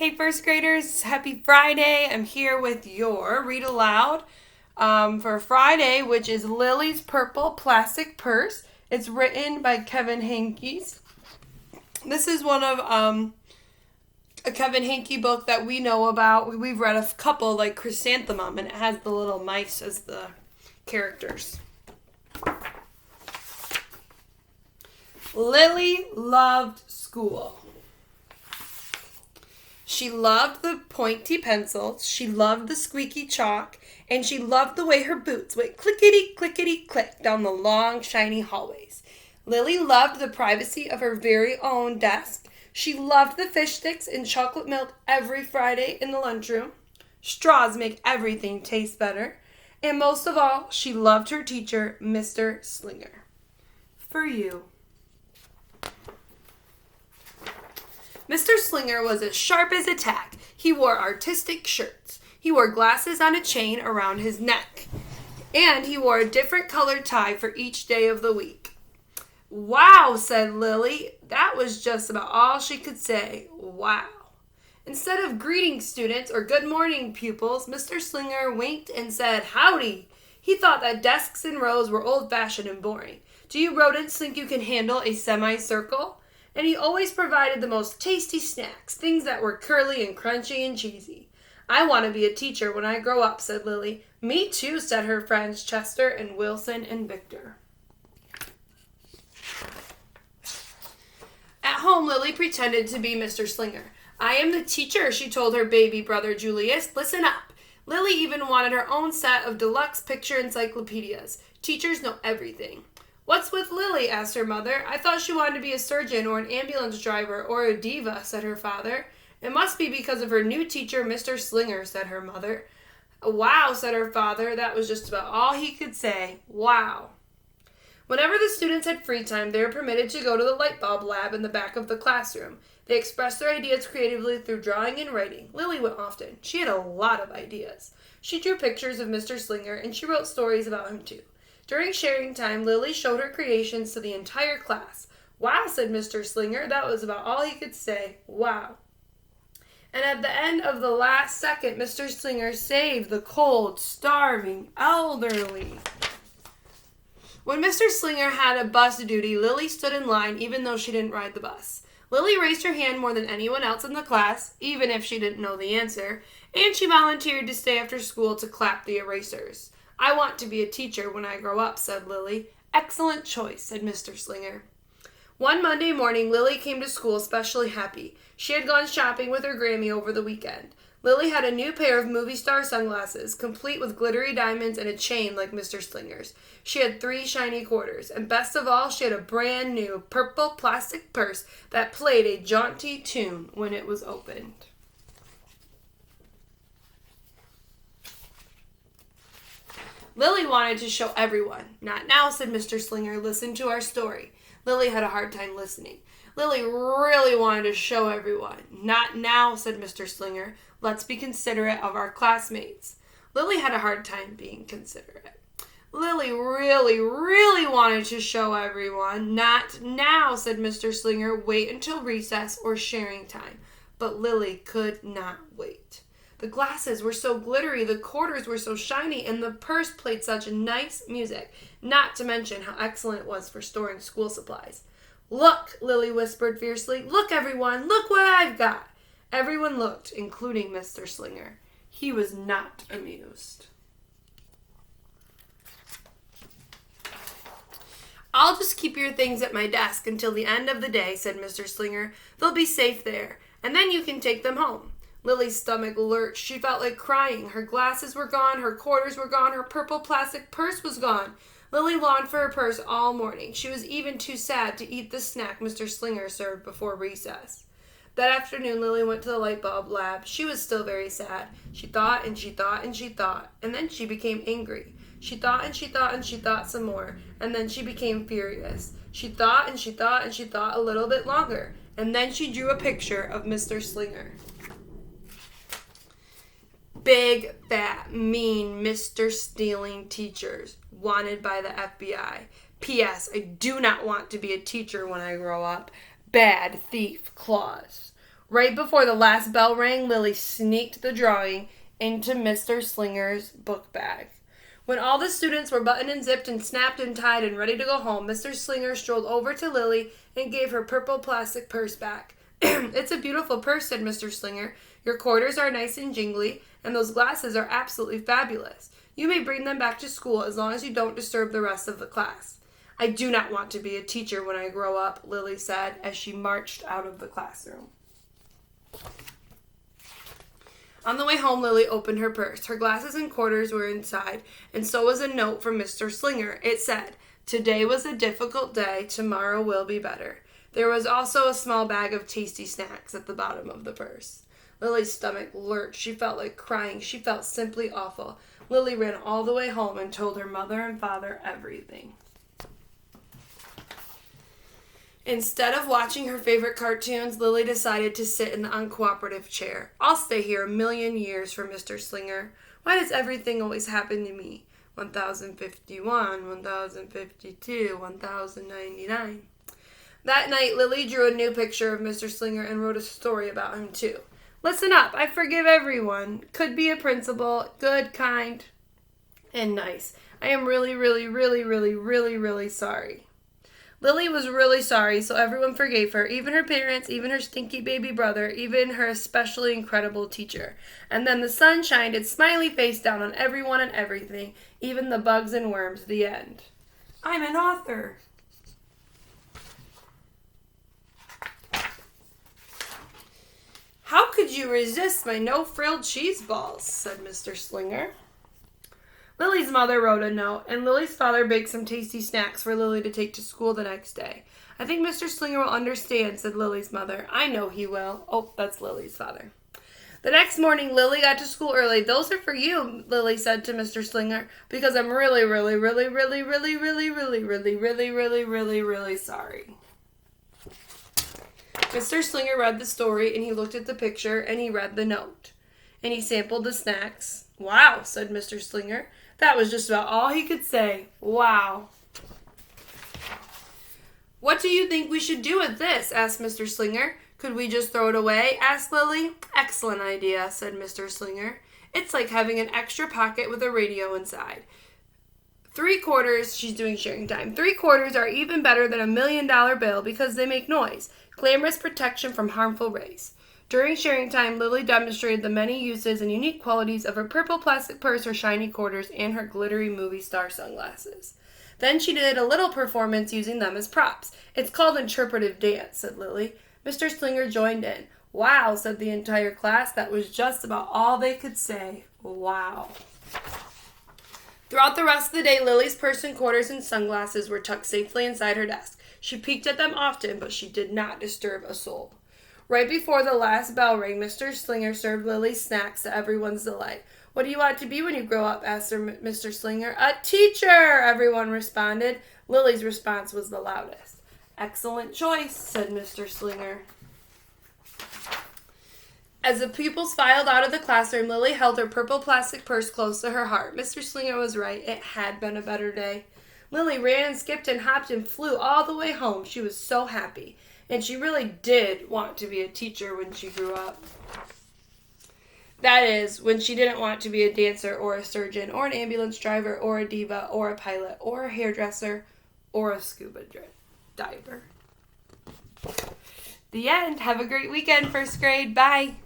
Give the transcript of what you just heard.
Hey, first graders, happy Friday. I'm here with your Read Aloud for Friday, which is Lilly's Purple Plastic Purse. It's written by Kevin Hankes. This is one of a Kevin Hankey book that we know about. We've read a couple, like Chrysanthemum, and it has the little mice as the characters. Lilly loved school. She loved the pointy pencils, she loved the squeaky chalk, and she loved the way her boots went clickety-clickety-click down the long, shiny hallways. Lilly loved the privacy of her very own desk. She loved the fish sticks and chocolate milk every Friday in the lunchroom. Straws make everything taste better. And most of all, she loved her teacher, Mr. Slinger. For you. Mr. Slinger was as sharp as a tack. He wore artistic shirts. He wore glasses on a chain around his neck. And he wore a different colored tie for each day of the week. Wow, said Lilly. That was just about all she could say. Wow. Instead of greeting students or good morning pupils, Mr. Slinger winked and said, howdy. He thought that desks and rows were old-fashioned and boring. Do you rodents think you can handle a semicircle? And he always provided the most tasty snacks, things that were curly and crunchy and cheesy. I want to be a teacher when I grow up, said Lilly. Me too, said her friends Chester and Wilson and Victor. At home, Lilly pretended to be Mr. Slinger. I am the teacher, she told her baby brother Julius. Listen up. Lilly even wanted her own set of deluxe picture encyclopedias. Teachers know everything. What's with Lilly? Asked her mother. I thought she wanted to be a surgeon or an ambulance driver or a diva, said her father. It must be because of her new teacher, Mr. Slinger, said her mother. Wow, said her father. That was just about all he could say. Wow. Whenever the students had free time, they were permitted to go to the light bulb lab in the back of the classroom. They expressed their ideas creatively through drawing and writing. Lilly went often. She had a lot of ideas. She drew pictures of Mr. Slinger, and she wrote stories about him too. During sharing time, Lilly showed her creations to the entire class. Wow, said Mr. Slinger. That was about all he could say. Wow. And at the end of the last second, Mr. Slinger saved the cold, starving elderly. When Mr. Slinger had a bus duty, Lilly stood in line even though she didn't ride the bus. Lilly raised her hand more than anyone else in the class, even if she didn't know the answer, and she volunteered to stay after school to clap the erasers. I want to be a teacher when I grow up, said Lilly. Excellent choice, said Mr. Slinger. One Monday morning, Lilly came to school especially happy. She had gone shopping with her Grammy over the weekend. Lilly had a new pair of movie star sunglasses, complete with glittery diamonds and a chain like Mr. Slinger's. She had 3 shiny quarters, and best of all, she had a brand new purple plastic purse that played a jaunty tune when it was opened. Lilly wanted to show everyone. Not now, said Mr. Slinger. Listen to our story. Lilly had a hard time listening. Lilly really wanted to show everyone. Not now, said Mr. Slinger. Let's be considerate of our classmates. Lilly had a hard time being considerate. Lilly really wanted to show everyone. Not now, said Mr. Slinger. Wait until recess or sharing time. But Lilly could not wait. The glasses were so glittery, the quarters were so shiny, and the purse played such nice music, not to mention how excellent it was for storing school supplies. Look, Lilly whispered fiercely. Look, everyone, look what I've got. Everyone looked, including Mr. Slinger. He was not amused. I'll just keep your things at my desk until the end of the day, said Mr. Slinger. They'll be safe there, and then you can take them home. Lily's stomach lurched. She felt like crying. Her glasses were gone, her quarters were gone, her purple plastic purse was gone. Lilly longed for her purse all morning. She was even too sad to eat the snack Mr. Slinger served before recess. That afternoon, Lilly went to the light bulb lab. She was still very sad. She thought and she thought and she thought, and then she became angry. She thought and she thought and she thought some more, and then she became furious. She thought and she thought and she thought a little bit longer, and then she drew a picture of Mr. Slinger. Big, fat, mean Mr. Stealing teachers, wanted by the FBI. P.S. I do not want to be a teacher when I grow up. Bad thief clause. Right before the last bell rang, Lily sneaked the drawing into Mr. Slinger's book bag. When all the students were buttoned and zipped and snapped and tied and ready to go home, Mr. Slinger strolled over to Lily and gave her purple plastic purse back. "It's a beautiful purse," said Mr. Slinger. "Your quarters are nice and jingly, and those glasses are absolutely fabulous. You may bring them back to school as long as you don't disturb the rest of the class." "I do not want to be a teacher when I grow up," Lily said as she marched out of the classroom. On the way home, Lily opened her purse. Her glasses and quarters were inside, and so was a note from Mr. Slinger. It said, "Today was a difficult day. Tomorrow will be better." There was also a small bag of tasty snacks at the bottom of the purse. Lily's stomach lurched. She felt like crying. She felt simply awful. Lily ran all the way home and told her mother and father everything. Instead of watching her favorite cartoons, Lily decided to sit in the uncooperative chair. "I'll stay here a million years for Mr. Slinger. Why does everything always happen to me? 1051, 1052, 1099. That night, Lily drew a new picture of Mr. Slinger and wrote a story about him, too. "Listen up, I forgive everyone. Could be a principal, good, kind, and nice. I am really, really, really, really, really, really sorry." Lily was really sorry, so everyone forgave her, even her parents, even her stinky baby brother, even her especially incredible teacher. And then the sun shined its smiley face down on everyone and everything, even the bugs and worms. The end. I'm an author. "How could you resist my no-frilled cheese balls?" said Mr. Slinger. Lily's mother wrote a note, and Lily's father baked some tasty snacks for Lily to take to school the next day. "I think Mr. Slinger will understand," said Lily's mother. "I know he will." Oh, that's Lily's father. The next morning, Lily got to school early. "Those are for you," Lily said to Mr. Slinger, "because I'm really, really, really, really, really, really, really, really, really, really, really, really sorry." Mr. Slinger read the story, and he looked at the picture, and he read the note, and he sampled the snacks. "Wow," said Mr. Slinger. That was just about all he could say. Wow. "What do you think we should do with this?" asked Mr. Slinger. "Could we just throw it away?" asked Lily. "Excellent idea," said Mr. Slinger. "It's like having an extra pocket with a radio inside. 3/4, she's doing sharing time. 3/4 are even better than $1 million bill because they make noise. Glamorous protection from harmful rays." During sharing time, Lily demonstrated the many uses and unique qualities of her purple plastic purse, her shiny quarters, and her glittery movie star sunglasses. Then she did a little performance using them as props. "It's called interpretive dance," said Lily. Mr. Slinger joined in. "Wow," said the entire class. That was just about all they could say. Wow. Throughout the rest of the day, Lily's purse and quarters and sunglasses were tucked safely inside her desk. She peeked at them often, but she did not disturb a soul. Right before the last bell rang, Mr. Slinger served Lily's snacks to everyone's delight. "What do you want to be when you grow up?" asked Mr. Slinger. "A teacher," everyone responded. Lily's response was the loudest. "Excellent choice," said Mr. Slinger. As the pupils filed out of the classroom, Lily held her purple plastic purse close to her heart. Mr. Slinger was right. It had been a better day. Lily ran and skipped and hopped and flew all the way home. She was so happy. And she really did want to be a teacher when she grew up. That is, when she didn't want to be a dancer or a surgeon or an ambulance driver or a diva or a pilot or a hairdresser or a scuba diver. The end. Have a great weekend, first grade. Bye.